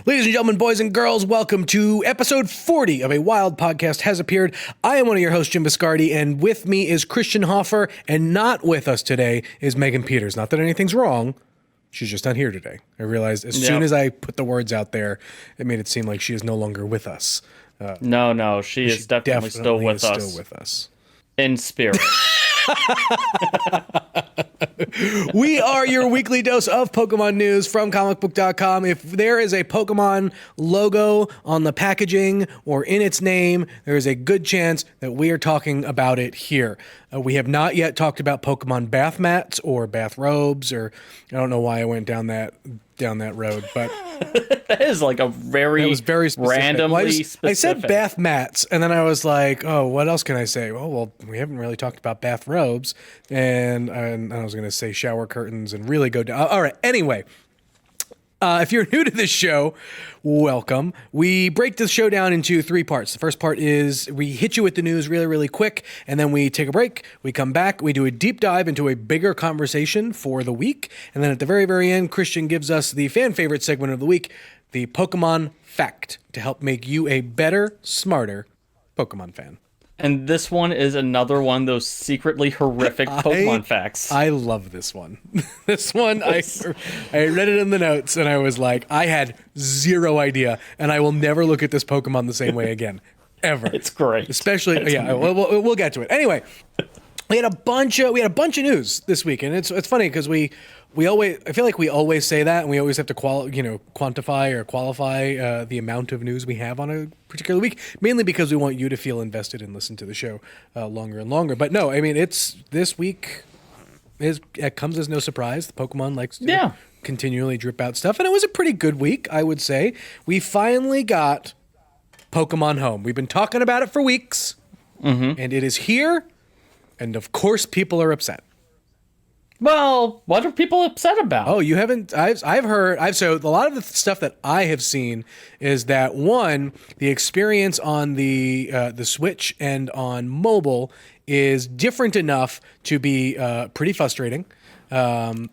Ladies and gentlemen, boys and girls, welcome to episode 40 of A Wild Podcast Has Appeared. I am one of your hosts, Jim Biscardi, and with me is Christian Hoffer, and not with us today is Megan Peters. Not that anything's wrong, she's just not here today. I realized as soon as I put the words out there, it made it seem like she is no longer with us. No, she is definitely still with us. Still with us. In spirit. We are your weekly dose of Pokemon news from Comicbook.com. If there is a Pokemon logo on the packaging or in its name, there is a good chance that we are talking about it here. We have not yet talked about Pokemon bath mats or bath robes, or I don't know why I went down that road, but that is like a very specific. randomly specific. I said bath mats, and then I was like, oh, what else can I say? Well, we haven't really talked about bath robes, and I was going to say shower curtains and really go down. All right, anyway. If you're new to this show, welcome. We break this show down into three parts. The first part is we hit you with the news really, really quick, and then we take a break. We come back. We do a deep dive into a bigger conversation for the week. And then at the very, very end, Christian gives us the fan favorite segment of the week, the Pokemon Fact, to help make you a better, smarter Pokemon fan. And this one is another one of those secretly horrific Pokemon facts. I love this one. This one, I read it in the notes, and I was like, I had zero idea, and I will never look at this Pokemon the same way again, ever. It's great. Especially, we'll get to it. Anyway, we had a bunch of news this week, and it's funny because I feel like we always say that, and we always have to quantify or qualify the amount of news we have on a particular week, mainly because we want you to feel invested and listen to the show longer and longer. But no, I mean, it's this week it comes as no surprise. The Pokemon likes to continually drip out stuff, and it was a pretty good week, I would say. We finally got Pokemon Home. We've been talking about it for weeks, and it is here, and of course people are upset. Well, what are people upset about? Oh, you haven't? I've heard. So a lot of the stuff that I have seen is that one, the experience on the Switch and on mobile is different enough to be pretty frustrating. I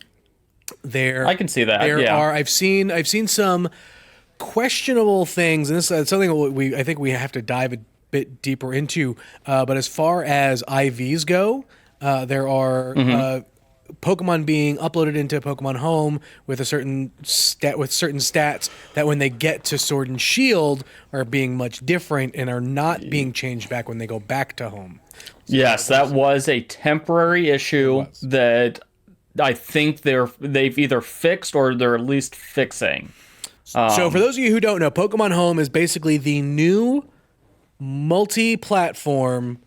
can see that. I've seen some questionable things, and this is something I think we have to dive a bit deeper into. But as far as IVs go, there are. Pokemon being uploaded into Pokemon Home with certain stats that when they get to Sword and Shield are being much different and are not being changed back when they go back to Home. So yes, that was a temporary issue that I think they've either fixed or they're at least fixing. So for those of you who don't know, Pokemon Home is basically the new multi-platform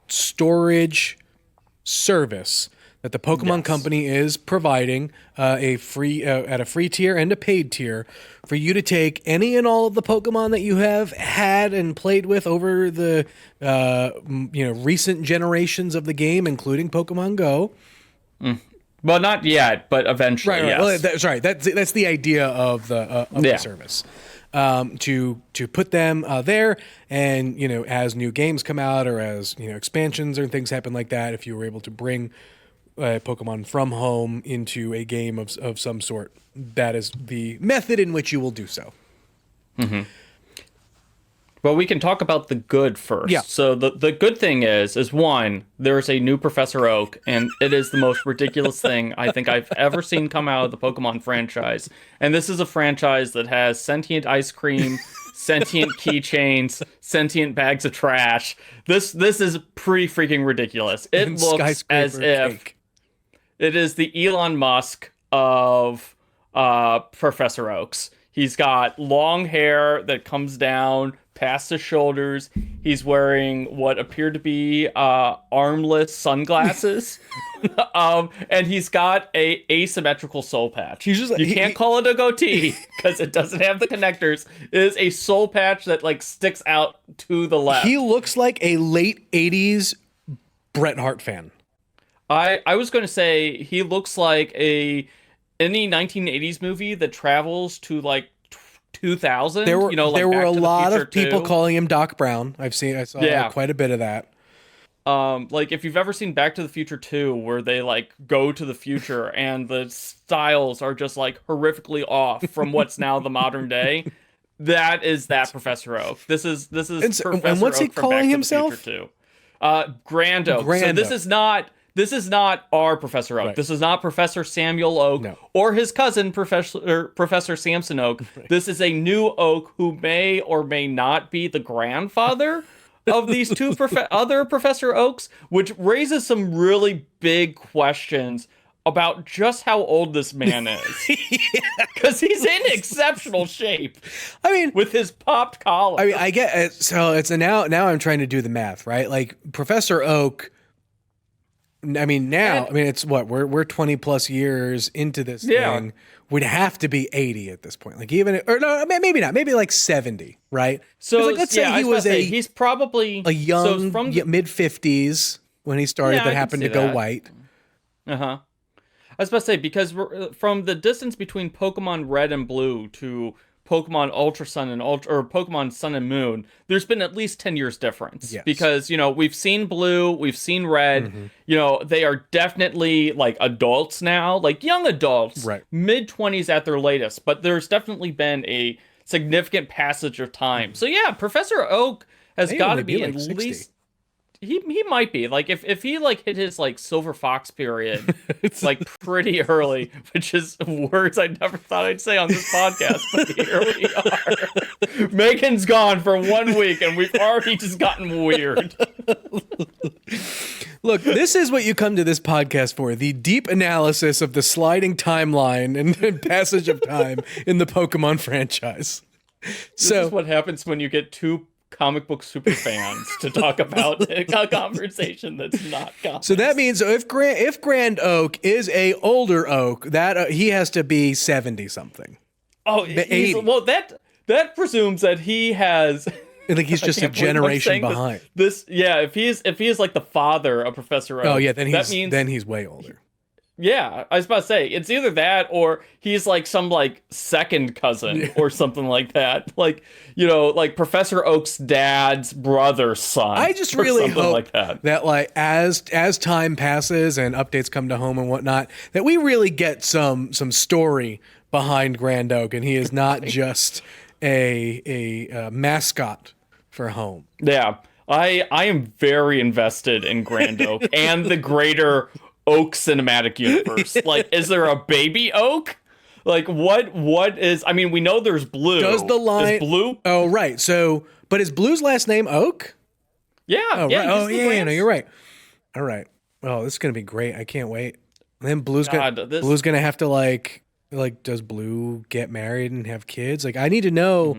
storage service that the Pokemon Company is providing at a free tier and a paid tier for you to take any and all of the Pokemon that you have had and played with over the recent generations of the game, including Pokemon Go. Well, not yet, but eventually. Right. Yes. Well, that's the idea of the service. To put them there, and as new games come out or as expansions or things happen like that, if you were able to bring Pokemon from home into a game of some sort, that is the method in which you will do so. Well, we can talk about the good first. Yeah. So the good thing is one, there's a new Professor Oak, and it is the most ridiculous thing I think I've ever seen come out of the Pokemon franchise. And this is a franchise that has sentient ice cream, sentient keychains, sentient bags of trash. This is pretty freaking ridiculous. It looks as if it is the Elon Musk of Professor Oaks. He's got long hair that comes down past his shoulders. He's wearing what appear to be armless sunglasses. And he's got a asymmetrical soul patch. You can't call it a goatee because it doesn't have the connectors. It is a soul patch that sticks out to the left. He looks like a late 80s Bret Hart fan. I was going to say he looks like any 1980s movie that travels to 2000. There were a lot of people 2. calling him Doc Brown. I saw quite a bit of that. If you've ever seen Back to the Future 2, where they go to the future and the styles are just horrifically off from what's now the modern day, That is that Professor Oak. This is Professor and what's he Oak from calling Back to the himself? Future 2. Grand Oak. Grand So Oak. this is not our Professor Oak. Right. This is not Professor Samuel Oak No. or his cousin Professor Samson Oak. Right. This is a new Oak who may or may not be the grandfather of these two other Professor Oaks, which raises some really big questions about just how old this man is. Because he's in exceptional shape. I mean, with his popped collar. I mean, I get it. So it's now I'm trying to do the math, right? Like Professor Oak. I mean, it's what we're 20 plus years into this thing. Would have to be 80 at this point. Like even, or no, maybe not. Maybe like 70, right? So like, let's say he's probably a young mid 50s when he started that happened to go white. Uh-huh. I was about to say, because from the distance between Pokemon Red and Blue to Pokemon Ultra Sun or Pokemon Sun and Moon, there's been at least 10 years difference. Yes. Because, we've seen Blue, we've seen Red, they are definitely like adults now, like young adults, right. mid-20s at their latest, but there's definitely been a significant passage of time. So yeah, Professor Oak has got to be like at 60. least... He might be like if he like hit his like Silver Fox period like pretty early, which is words I never thought I'd say on this podcast, but here we are. Megan's gone for 1 week and we've already just gotten weird. Look, this is what you come to this podcast for: the deep analysis of the sliding timeline and passage of time in the Pokemon franchise. This is what happens when you get two comic book super fans to talk about a conversation that's not comics. So that means if Grand Oak is a older Oak, that he has to be 70 something. Oh, well, that presumes that he has. Like he's just a generation behind. If he is like the father of Professor Oak. Oh yeah, then he's way older. Yeah, I was about to say, it's either that or he's like some like second cousin or something like that. Like, like Professor Oak's dad's brother's son. I just really hope like that like as time passes and updates come to home and whatnot, that we really get some story behind Grand Oak and he is not just a mascot for home. Yeah, I am very invested in Grand Oak and the greater Oak cinematic universe. Like, is there a baby Oak? Like, what is... I mean, we know there's Blue. Does the line... Is Blue... Oh, right. So, but is Blue's last name Oak? Yeah. Oh, yeah. Right. Oh, yeah, no, you're right. All right. Oh, this is going to be great. I can't wait. And then Blue's going to have to, like, does Blue get married and have kids? Like, I need to know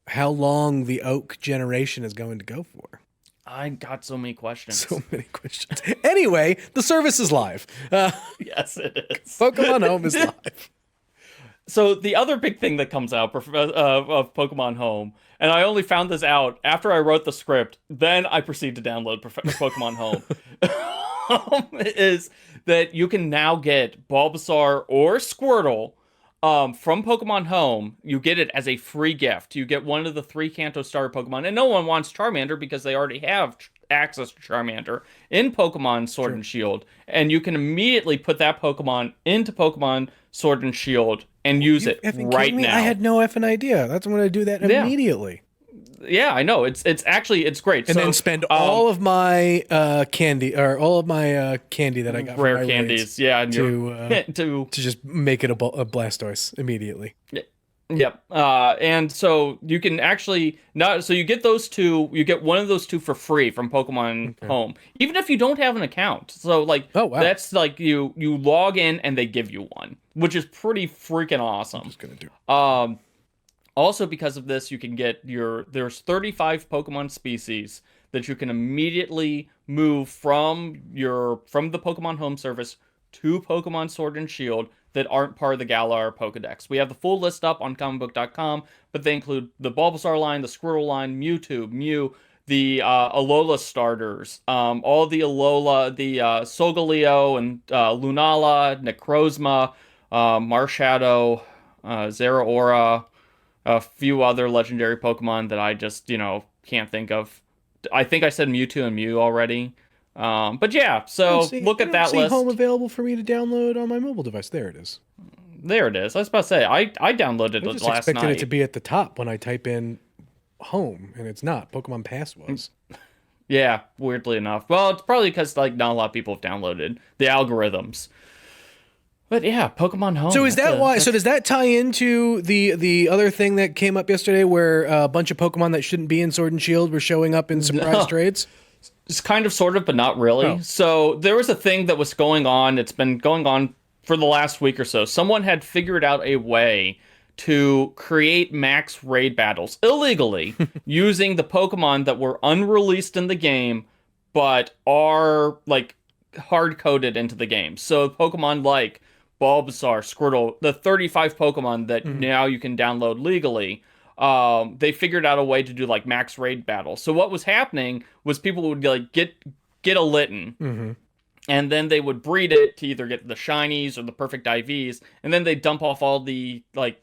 how long the Oak generation is going to go for. I got so many questions. So many questions. Anyway, the service is live. Yes, it is. Pokemon Home is live. So the other big thing that comes out of Pokemon Home, and I only found this out after I wrote the script, then I proceeded to download Pokemon Home, is that you can now get Bulbasaur or Squirtle from Pokemon Home. You get it as a free gift. You get one of the 3 Kanto Starter Pokemon, and no one wants Charmander because they already have access to Charmander in Pokemon Sword and Shield, and you can immediately put that Pokemon into Pokemon Sword and Shield and use it right now. I had no effing idea. That's when I do that immediately. Yeah, I know. It's great. And then spend all of my candy that I got rare from my candies, raids, to just make it a Blastoise immediately. Yep. And so you can actually you get those two. You get one of those two for free from Pokemon Home, even if you don't have an account. So like, that's like you log in and they give you one, which is pretty freaking awesome. I'm just gonna do. Also, because of this, you can get there's 35 Pokemon species that you can immediately move from the Pokemon Home service to Pokemon Sword and Shield that aren't part of the Galar Pokedex. We have the full list up on Comicbook.com, but they include the Bulbasaur line, the Squirtle line, Mewtwo, Mew, the Alola starters, all the Alola, the Solgaleo and Lunala, Necrozma, Marshadow, Zeraora, a few other legendary Pokemon that I just, can't think of. I think I said Mewtwo and Mew already. But yeah, so look at that list. Home available for me to download on my mobile device. There it is. There it is. I was about to say, I downloaded I it just last expected night. it to be at the top when I type in home, and it's not. Pokemon Pass was. Yeah, weirdly enough. Well, it's probably because like not a lot of people have downloaded the algorithms. But yeah, Pokemon Home. So is that why? So That's does that tie into the other thing that came up yesterday, where a bunch of Pokemon that shouldn't be in Sword and Shield were showing up in surprise trades? it's kind of sort of, but not really. Oh. So there was a thing that was going on. It's been going on for the last week or so. Someone had figured out a way to create max raid battles illegally using the Pokemon that were unreleased in the game, but are like hard coded into the game. So Pokemon like Bulbasaur, Squirtle, the 35 Pokemon that now you can download legally. They figured out a way to do like max raid battles. So what was happening was people would like get a Litten, and then they would breed it to either get the shinies or the perfect IVs, and then they dump off all the like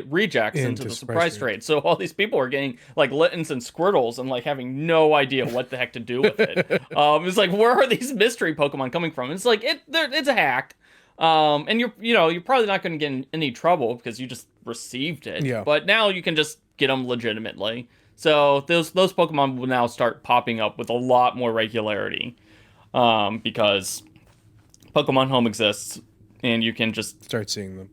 rejects into the surprise trade. So all these people are getting like Littens and Squirtles and like having no idea what the heck to do with it. It's like, where are these mystery Pokemon coming from? And it's like it's a hack. And you're probably not going to get in any trouble because you just received it. Yeah. But now you can just get them legitimately. So those Pokemon will now start popping up with a lot more regularity, because Pokemon Home exists and you can just Start seeing them.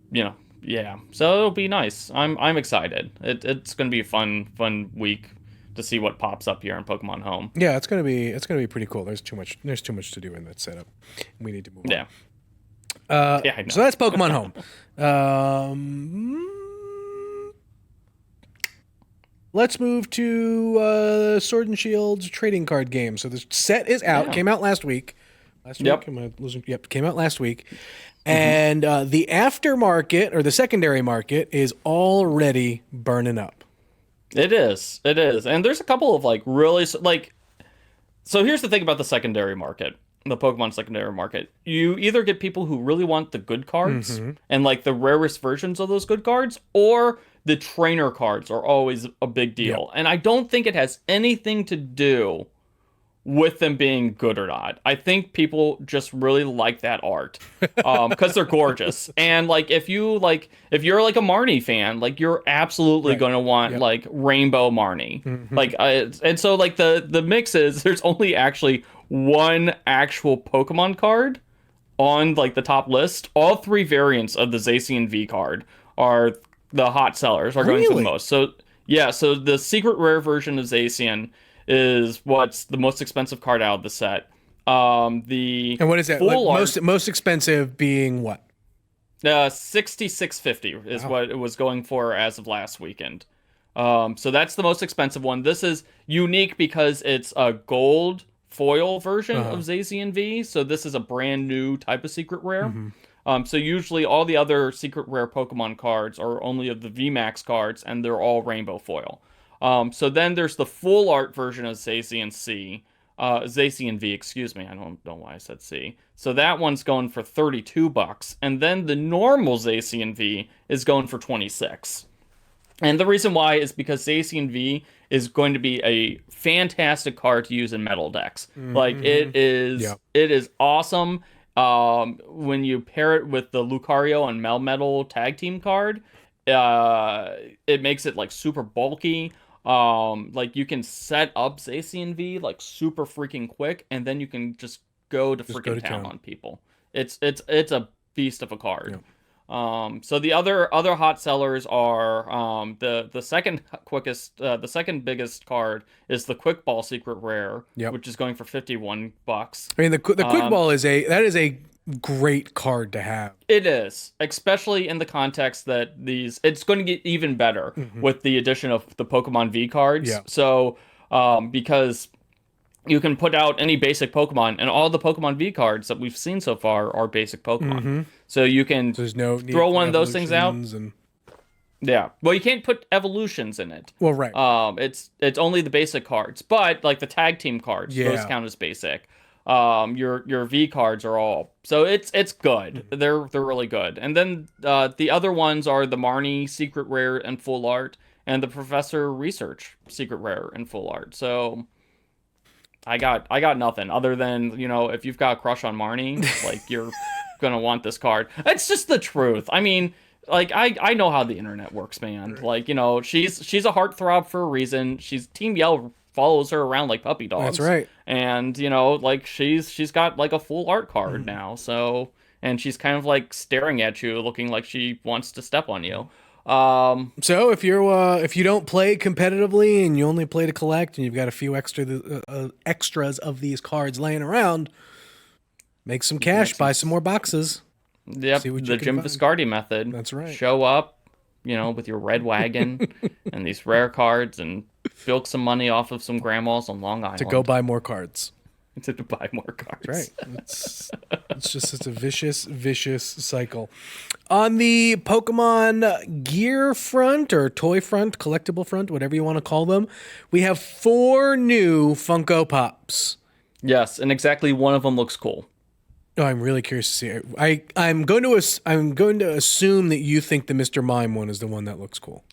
Yeah. So it'll be nice. I'm excited. It's going to be a fun week to see what pops up here in Pokemon Home. Yeah, it's gonna be pretty cool. There's too much to do in that setup. We need to move on. Yeah. Yeah, I know. So that's Pokemon Home. Let's move to Sword and Shield's trading card game. So the set is out. Yeah. Came out last week. Yep. Am I losing? Yep. Came out last week. And the aftermarket or the secondary market is already burning up. It is. And there's a couple of like really like. So here's the thing about the secondary market. The Pokemon secondary market, you either get people who really want the good cards and like the rarest versions of those good cards, or the trainer cards are always a big deal. Yep. And I don't think it has anything to do with them being good or not. I think people just really like that art because they're gorgeous. And like if you're like a Marnie fan, like you're absolutely going to want like rainbow Marnie. Like and so like the mix is there's only actually one actual Pokemon card on like the top list. All three variants of the Zacian V card are the hot sellers, are going for the most. So yeah, so the secret rare version of Zacian is what's the most expensive card out of the set. And what is that? Like most expensive being what? $66.50 is what it was going for as of last weekend. So that's the most expensive one. This is unique because it's a gold foil version of Zacian V. So this is a brand new type of secret rare. So usually all the other secret rare Pokemon cards are only of the VMAX cards, and they're all rainbow foil. So then there's the full art version of Zacian V, excuse me. I don't know why I said C. So that one's going for $32, and then the normal Zacian V is going for $26. And the reason why is because Zacian V is going to be a fantastic card to use in metal decks. Like it is awesome. When you pair it with the Lucario and Melmetal tag team card, it makes it like super bulky. Like you can set up Zacian V like super freaking quick, and then you can just go to freaking town on people. It's a beast of a card. Yep. So the other hot sellers are the second biggest card is the Quick Ball Secret Rare, which is going for $51. I mean, the Quick Ball is a great card to have. It is, especially in the context that it's going to get even better with the addition of the Pokemon V cards. Yeah. So because you can put out any basic Pokemon, and all the Pokemon V cards that we've seen so far are basic Pokemon. So you can throw one of those things out. Yeah. Well, you can't put evolutions in it. Well, right. It's only the basic cards, but like the tag team cards, those count as basic. Your V cards are all, so it's good. They're really good. And then the other ones are the Marnie Secret Rare and Full Art, and the Professor Research Secret Rare and Full Art. So I got nothing other than, if you've got a crush on Marnie, like you're gonna want this card. It's just the truth. I mean, like I know how the internet works, man. Right. Like, you know, she's a heartthrob for a reason. She's Team Yell follows her around like puppy dogs. That's right. And, you know, like she's got like a full art card now. So, and she's kind of like staring at you looking like she wants to step on you. So if you don't play competitively and you only play to collect and you've got a few extras of these cards laying around, make some cash, buy some more boxes. Yep, the Jim Viscardi method. That's right. Show up, you know, with your red wagon and these rare cards and bilk some money off of some grandmas on Long Island. To go buy more cards. To buy more cards. Right. It's just such a vicious cycle. On the Pokemon gear front or toy front, collectible front, whatever you want to call them, we have 4 new Funko Pops. Yes, and exactly one of them looks cool. Oh, I'm really curious to see it. I'm going to assume that you think the Mr. Mime one is the one that looks cool.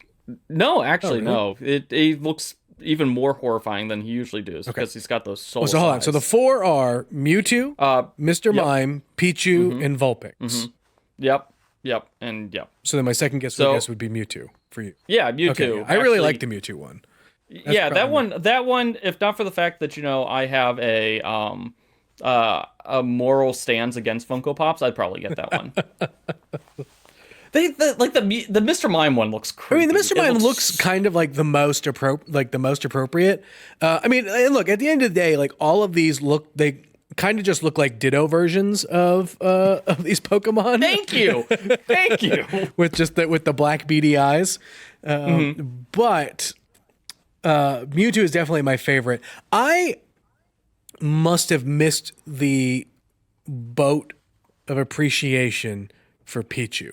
No, actually, really? no. It looks even more horrifying than he usually does because he's got those soul so hold on. So the 4 are Mewtwo, Mr. Mime, Pichu, and Vulpix. Yep, and yep. So then my second guess would be Mewtwo for you. Yeah, Mewtwo. Okay, yeah. I really like the Mewtwo one. That one, if not for the fact that, you know, I have a moral stance against Funko Pops, I'd probably get that one. The Mr. Mime one looks creepy. I mean, the Mr. Mime looks kind of like the most appropriate. I mean, and look, at the end of the day, like all of these they kind of just look like Ditto versions of these Pokemon. Thank you. with the black beady eyes. But Mewtwo is definitely my favorite. I must have missed the boat of appreciation for Pichu.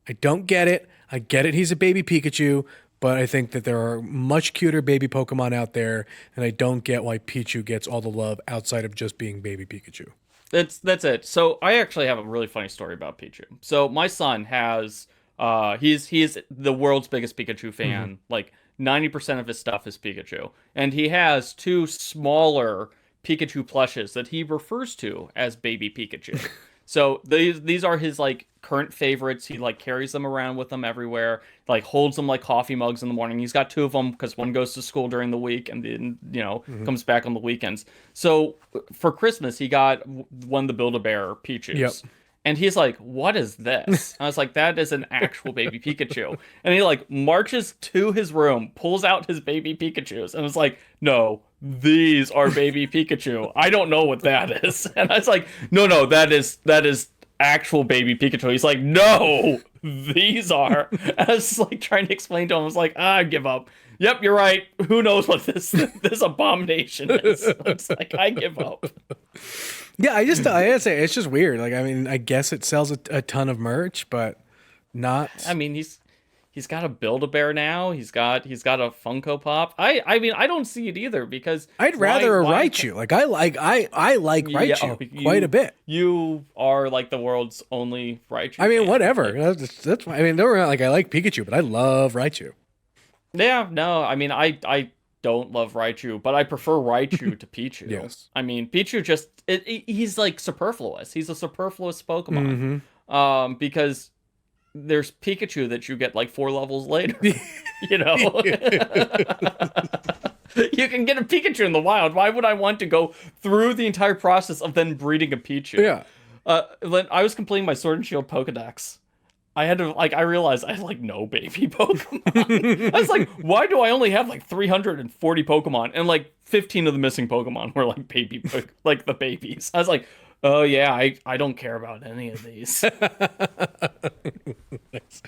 I don't get it. I get it. He's a baby Pikachu, but I think that there are much cuter baby Pokemon out there, and I don't get why Pichu gets all the love outside of just being baby Pikachu. That's it. So I actually have a really funny story about Pichu. So my son has he's the world's biggest Pikachu fan. Like 90% of his stuff is Pikachu, and he has 2 smaller Pikachu plushes that he refers to as baby Pikachu. So these are his like current favorites. He like carries them around with him everywhere, like holds them like coffee mugs in the morning. He's got 2 of them because one goes to school during the week and then, you know, comes back on the weekends. So for Christmas, he got one of the Build-A-Bear Pichus. Yep. And he's like, what is this? I was like, that is an actual baby Pikachu. And he like marches to his room, pulls out his baby Pikachus, and was like, no, these are baby Pikachu. I don't know what that is. And I was like, no, that is actual baby Pikachu. He's like, no, these are. And I was like trying to explain to him. I was like, I give up. Yep, you're right. Who knows what this abomination is? It's like, I give up. Yeah, I gotta say, it's just weird. Like, I mean, I guess it sells a ton of merch, but not. I mean, he's got a Build-A-Bear now. He's got a Funko Pop. I mean, I don't see it either because I'd rather a Raichu. Like, I like Raichu quite a bit. You are like the world's only Raichu. I mean, fan. whatever. That's I mean, don't like I like Pikachu, but I love Raichu. Yeah, no, I mean, I don't love Raichu, but I prefer Raichu to Pichu. Yes. I mean, Pichu just he's like superfluous. He's a superfluous Pokemon. Because there's Pikachu that you get like 4 levels later. You know? You can get a Pikachu in the wild. Why would I want to go through the entire process of then breeding a Pichu? Yeah. When I was completing my Sword and Shield Pokedex, I had to, like, I realized I had, like, no baby Pokemon. I was like, why do I only have, like, 340 Pokemon? And, like, 15 of the missing Pokemon were, like, like, the babies. I was like, oh, yeah, I don't care about any of these. Nice.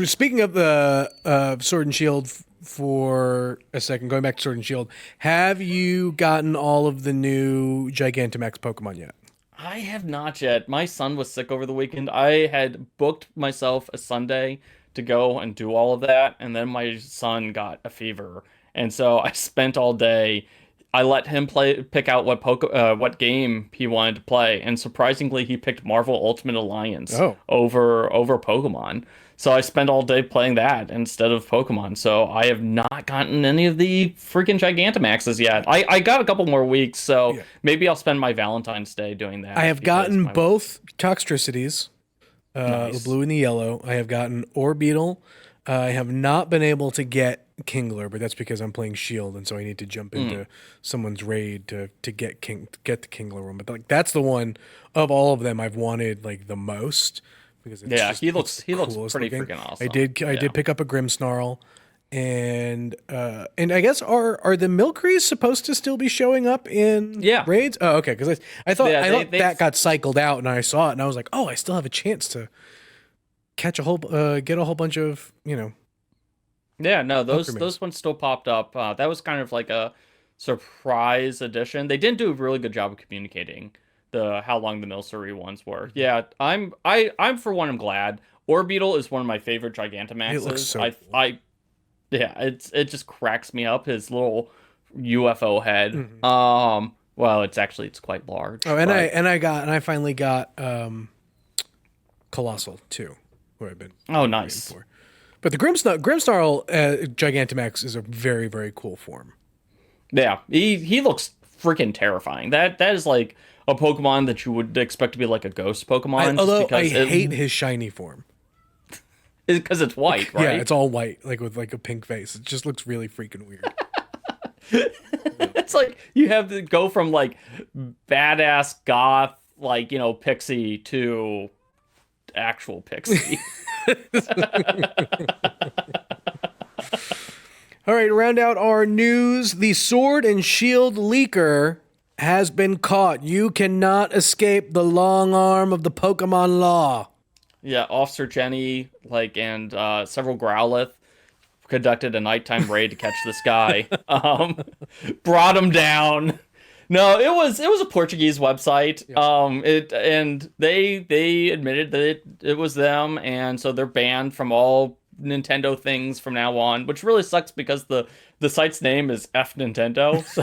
Speaking of the Sword and Shield for a second, going back to Sword and Shield, have you gotten all of the new Gigantamax Pokemon yet? I have not yet. My son was sick over the weekend. I had booked myself a Sunday to go and do all of that, and then my son got a fever, and so I spent all day. I let him pick out what game he wanted to play, and surprisingly, he picked Marvel Ultimate Alliance over Pokemon. So I spent all day playing that instead of Pokemon. So I have not gotten any of the freaking Gigantamaxes yet. I got a couple more weeks, so maybe I'll spend my Valentine's Day doing that. I have gotten both Toxtricities. The Nice. blue and the yellow. I have gotten Orbeetle. I have not been able to get Kingler, but that's because I'm playing Shield, and so I need to jump into someone's raid to get the Kingler one. But like that's the one of all of them I've wanted like the most because it's Yeah, just he the looks coolest pretty looking. freaking I awesome. did pick up a Grimmsnarl, and I guess are the Milcrees supposed to still be showing up in Yeah. raids? Oh, okay. Because I thought Yeah, I thought they've that got cycled out, and I saw it, and I was like, oh, I still have a chance to catch get a whole bunch of Yeah, no, Milcrees. those ones still popped up. That was kind of like a surprise addition. They didn't do a really good job of communicating the how long the Milcery ones were. Yeah, I'm for one, I'm glad. Orbeetle is one of my favorite It looks Gigantamaxes. so cool. Yeah, it just cracks me up, his little UFO head. Mhm. Well, it's quite large, Oh, but I finally got Colossal too, who I've been oh, waiting nice. for. But the Grimmsnarl Gigantamax is a very very cool form. Yeah, he looks freaking terrifying. That is like a Pokemon that you would expect to be like a ghost Pokemon, just Although I because hate his shiny form. it's white, Yeah, right? it's all white, like with like a pink face. It just looks really freaking weird. It's like you have to go from like badass goth, like, pixie to actual pixie. All right, to round out our news, the Sword and Shield leaker has been caught. You cannot escape the long arm of the Pokemon law. Yeah, Officer Jenny, like, and several Growlithe conducted a nighttime raid to catch this guy. Brought him down. No, it was a Portuguese website. They admitted that it was them, and so they're banned from all Nintendo things from now on, which really sucks because the site's name is F Nintendo. So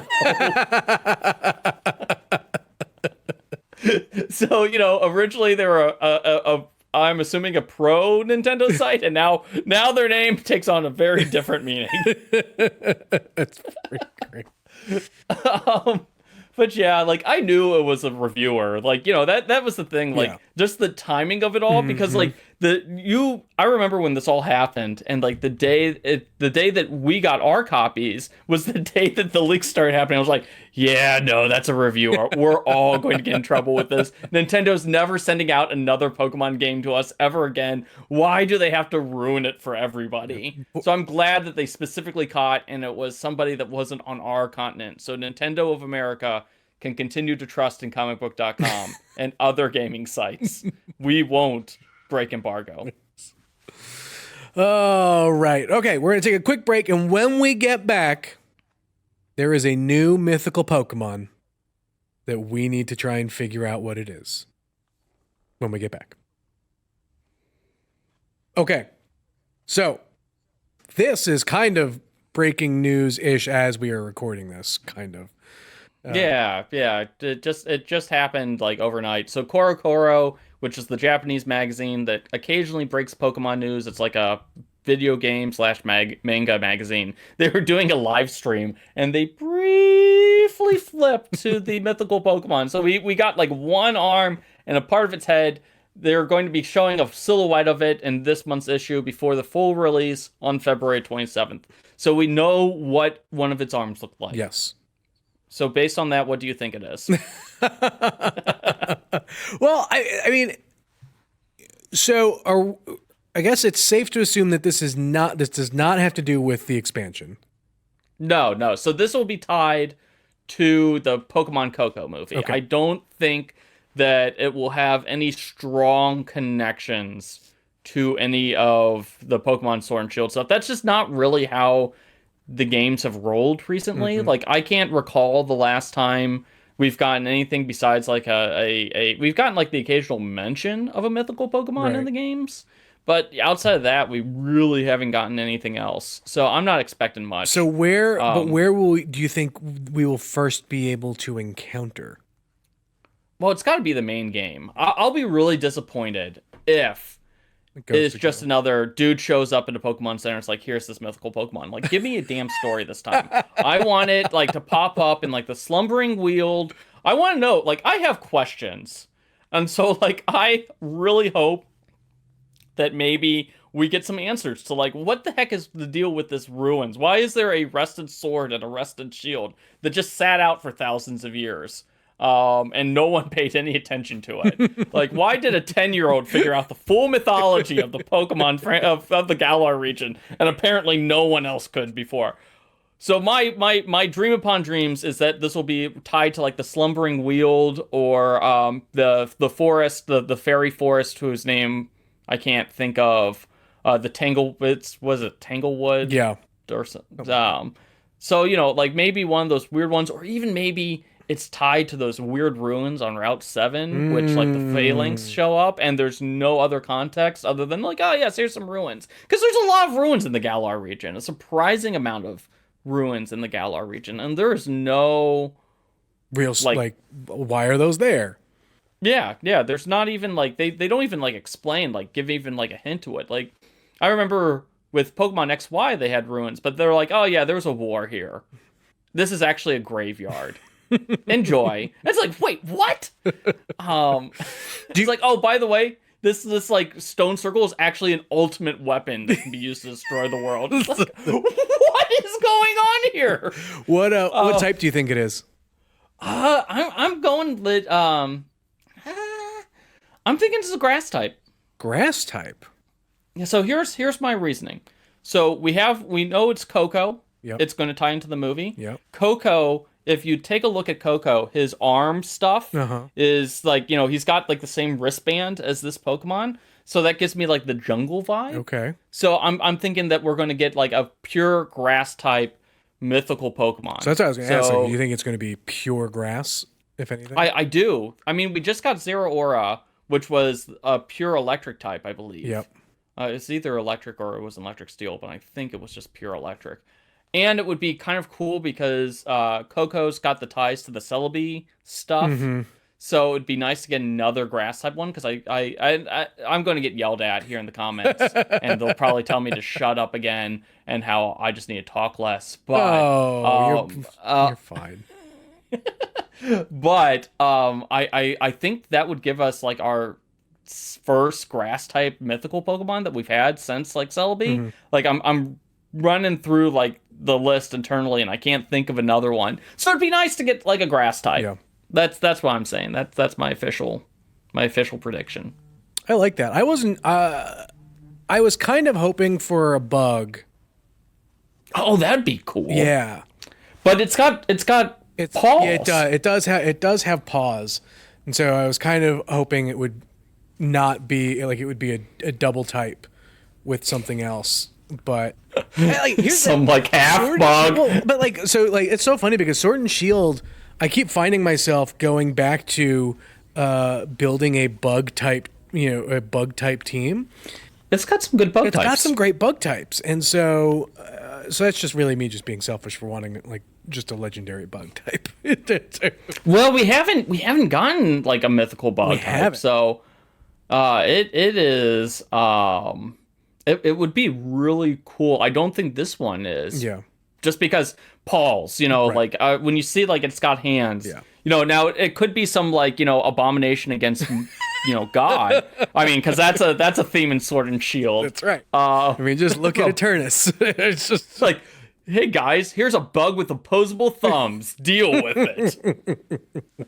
so originally they were a I'm assuming a pro Nintendo site, and now their name takes on a very different meaning. That's pretty great. um, but yeah, like I knew it was a reviewer. Like, that was the thing, like Yeah. just the timing of it all, because like I remember when this all happened, and like the day that we got our copies was the day that the leaks started happening. I was like, yeah, no, that's a reviewer. We're all going to get in trouble with this. Nintendo's never sending out another Pokemon game to us ever again. Why do they have to ruin it for everybody? So I'm glad that they specifically caught, and it was somebody that wasn't on our continent. So Nintendo of America can continue to trust in Comicbook.com and other gaming sites. We won't break embargo. All right. Okay, we're going to take a quick break, and when we get back, there is a new mythical Pokemon that we need to try and figure out what it is when we get back. Okay. So, this is kind of breaking news-ish as we are recording this, kind of. Yeah. It just happened like overnight. So Korokoro, which is the Japanese magazine that occasionally breaks Pokemon news, it's like a video game / manga magazine. They were doing a live stream, and they briefly flipped to the mythical Pokemon. So we got like one arm and a part of its head. They're going to be showing a silhouette of it in this month's issue before the full release on February 27th. So we know what one of its arms looked like. Yes. So based on that, what do you think it is? Well, I mean, I guess it's safe to assume that this does not have to do with the expansion. No. So this will be tied to the Pokemon Coco movie. Okay. I don't think that it will have any strong connections to any of the Pokemon Sword and Shield stuff. That's just not really how the games have rolled recently. Mm-hmm. Like, I can't recall the last time we've gotten anything besides like we've gotten like the occasional mention of a mythical Pokemon in the games. But outside of that, we really haven't gotten anything else. So I'm not expecting much. So where do you think we will first be able to encounter? Well, it's got to be the main game. I'll be really disappointed if it's just another dude shows up in a Pokemon Center. It's like, here's this mythical Pokemon. Like, give me a damn story this time. I want it like to pop up in like the Slumbering Weald. I want to know. Like, I have questions, and so like I really hope that maybe we get some answers to, like, what the heck is the deal with this ruins? Why is there a rusted sword and a rusted shield that just sat out for thousands of years? And no one paid any attention to it. Like, why did a 10-year-old figure out the full mythology of the Pokemon of the Galar region, and apparently no one else could before? So my dream upon dreams is that this will be tied to, like, the Slumbering Weald, or the forest, the fairy forest whose name I can't think of. Was it Tanglewood? Yeah. Or so, you know, like, maybe one of those weird ones, or even maybe it's tied to those weird ruins on Route 7, which, like, the phalanx show up, and there's no other context other than, like, oh, yes, here's some ruins. Because there's a lot of ruins in the Galar region. A surprising amount of ruins in the Galar region. And there's no... real, like, why are those there? Yeah, there's not even, like, they don't even, like, explain, like, give even, like, a hint to it. Like, I remember with Pokemon XY, they had ruins, but they're like, oh, yeah, there was a war here. This is actually a graveyard. Enjoy. It's like, wait, what? It's like, oh, by the way, this like stone circle is actually an ultimate weapon that can be used to destroy the world. It's like, what is going on here? What type do you think it is? I'm going lit. I'm thinking it's a grass type. Grass type. Yeah. So here's my reasoning. So we know it's Coco. Yep. It's going to tie into the movie. Yep. Coco. If you take a look at Coco, his arm stuff is, like, you know, he's got, like, the same wristband as this Pokemon. So that gives me, like, the jungle vibe. Okay. So I'm thinking that we're going to get, like, a pure grass type mythical Pokemon. So that's what I was going to ask. Like, do you think it's going to be pure grass, if anything? I do. I mean, we just got Zeraora, which was a pure electric type, I believe. Yep. It's either electric or it was an electric steel, but I think it was just pure electric. And it would be kind of cool because Coco's got the ties to the Celebi stuff. Mm-hmm. So it'd be nice to get another grass type one, because I'm going to get yelled at here in the comments. And they'll probably tell me to shut up again and how I just need to talk less. But you're fine. But I think that would give us, like, our first grass type mythical Pokemon that we've had since, like, Celebi. Mm-hmm. Like, I'm running through, like, the list internally, and I can't think of another one. So it'd be nice to get, like, a grass type. Yeah. That's what I'm saying. That's my official prediction. I like that. I wasn't. I was kind of hoping for a bug. Oh, that'd be cool. Yeah, but it's got paws. Yeah, it does have paws, and so I was kind of hoping it would not be like, it would be a double type with something else. But like, here's like half bug. Well, but like, so, like, it's so funny because Sword and Shield, I keep finding myself going back to building a bug type team. It's got some good bug types. It's got some great bug types, and so that's just really me just being selfish for wanting, like, just a legendary bug type. Well, we haven't gotten, like, a mythical bug type, so it is. It would be really cool. I don't think this one is. Yeah. Just because paws, right. Like, when you see, like, it's got hands. Yeah. Now it could be some, like, abomination against, God. I mean, because that's a theme in Sword and Shield. That's right. I mean, just look at Eternus. It's just like, hey guys, here's a bug with opposable thumbs. Deal with it.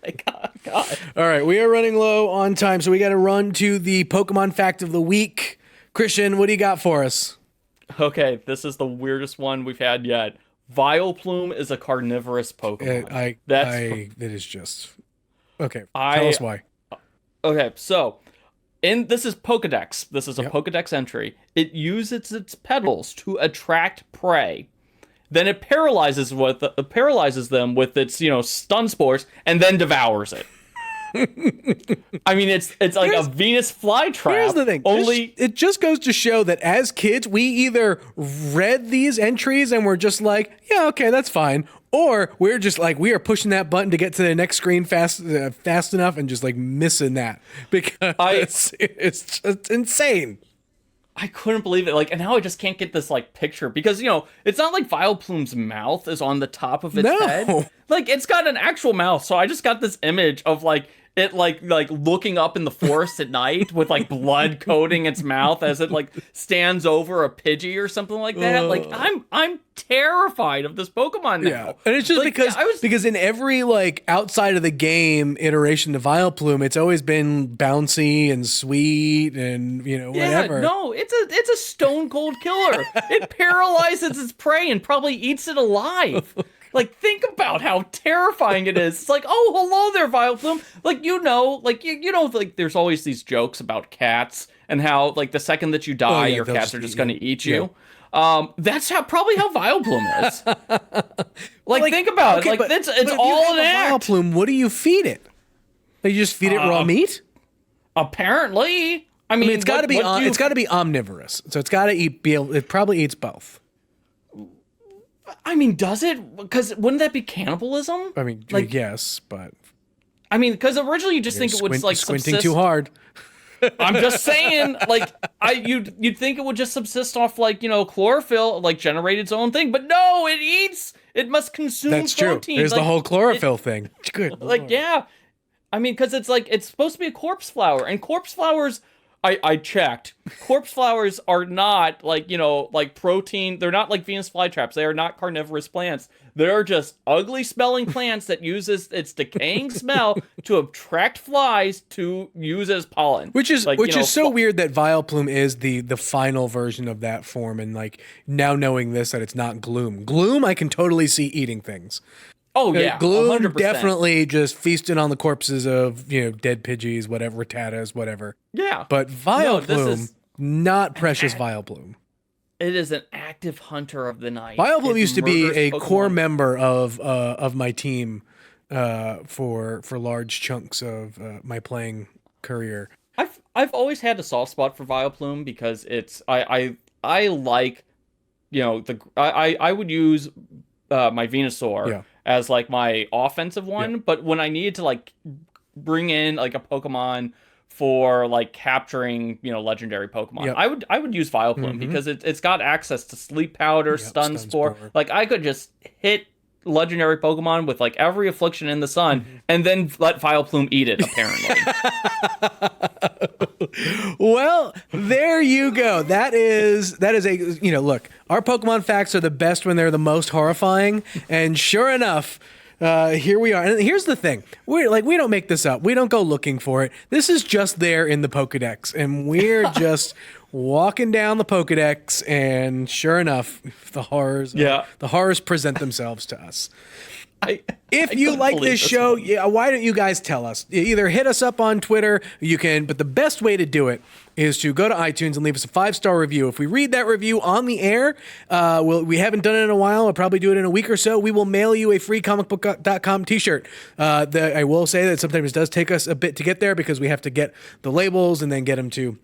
Like, God. All right, we are running low on time, so we got to run to the Pokemon fact of the week. Christian, what do you got for us? Okay, this is the weirdest one we've had yet. Vileplume is a carnivorous Pokemon. That is just... Okay, tell us why. Okay, so, this is Pokedex. This is a Pokedex entry. It uses its petals to attract prey. Then it paralyzes them with its, stun spores, and then devours it. I mean, it's like a Venus flytrap. Here's the thing. It just goes to show that as kids, we either read these entries and we're just like, yeah, okay, that's fine. Or we're just like, we are pushing that button to get to the next screen fast enough and just, like, missing that. Because it's just insane. I couldn't believe it. Like, and now I just can't get this, like, picture because, it's not like Vileplume's mouth is on the top of its head. Like, it's got an actual mouth. So I just got this image of, like, it like looking up in the forest at night with like blood coating its mouth as it like stands over a Pidgey or something like that. Like I'm terrified of this Pokemon now. Yeah, and it's just like, because in every like outside of the game iteration of Vileplume, it's always been bouncy and sweet and whatever. No, it's a stone cold killer. It paralyzes its prey and probably eats it alive. Like, think about how terrifying it is. It's like, oh, hello there, Vileplume. Like, like there's always these jokes about cats and how like the second that you die, your cats are just going to eat you. That's probably how Vileplume is. Like, think about it. Like, but it's all an act. Vileplume, what do you feed it? Like, you just feed it raw meat? Apparently. I mean, it's got to be. It's got to be omnivorous, so it's got to eat. It probably eats both. I mean, does it? Because wouldn't that be cannibalism? I mean, like, yes, but I mean, because originally you just think it would like squinting subsist. too hard. I'm just saying, like, you'd think it would just subsist off like chlorophyll, like generate its own thing, but no, it eats. It must consume That's protein. True. There's the whole chlorophyll thing. Good. Like, Lord. Yeah, I mean, because it's supposed to be a corpse flower, and corpse flowers. I checked. Corpse flowers are not like, like protein. They're not like Venus flytraps. They are not carnivorous plants. They're just ugly smelling plants that uses its decaying smell to attract flies to use as pollen. Which is so weird that Vileplume is the final version of that form. And like now knowing this, that it's not Gloom. Gloom, I can totally see eating things. Oh yeah, Gloom 100%. Definitely just feasting on the corpses of dead Pidgeys, whatever, Rattatas, whatever. Yeah, but Vileplume, not precious Vileplume. It is an active hunter of the night. Vileplume used to be a core member of my team for large chunks of my playing career. I've always had a soft spot for Vileplume because it's I like I would use my Venusaur as like my offensive one, but when I needed to like bring in like a Pokemon for like capturing legendary Pokemon, I would use Vileplume because it's got access to Sleep Powder, Stun Spore. Like I could just hit legendary Pokemon with like every affliction in the sun and then let Vileplume eat it, apparently. Well, there you go. That is a look, our Pokemon facts are the best when they're the most horrifying, and sure enough, here we are. And here's the thing. We don't make this up. We don't go looking for it. This is just there in the Pokedex, and we're just walking down the Pokedex, and sure enough, the horrors present themselves to us. If you like this show, why don't you guys tell us? Either hit us up on Twitter, but the best way to do it is to go to iTunes and leave us a 5-star review. If we read that review on the air, we haven't done it in a while. We'll probably do it in a week or so. We will mail you a free Comicbook.com t-shirt. I will say that sometimes it does take us a bit to get there because we have to get the labels and then get them to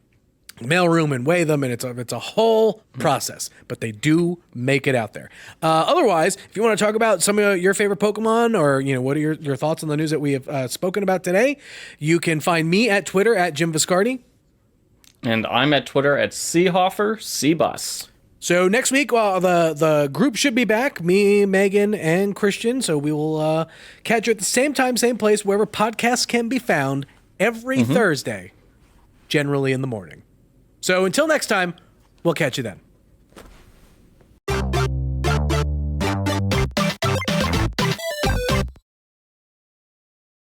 mailroom and weigh them, and it's a whole process, but they do make it out there. Otherwise, if you want to talk about some of your favorite Pokemon, or what are your thoughts on the news that we have spoken about today, you can find me at Twitter at Jim Viscardi, and I'm at Twitter at Seehofer Cbus. So next week, the group should be back, me, Megan, and Christian. So we will catch you at the same time, same place, wherever podcasts can be found every Thursday, generally in the morning. So until next time, we'll catch you then.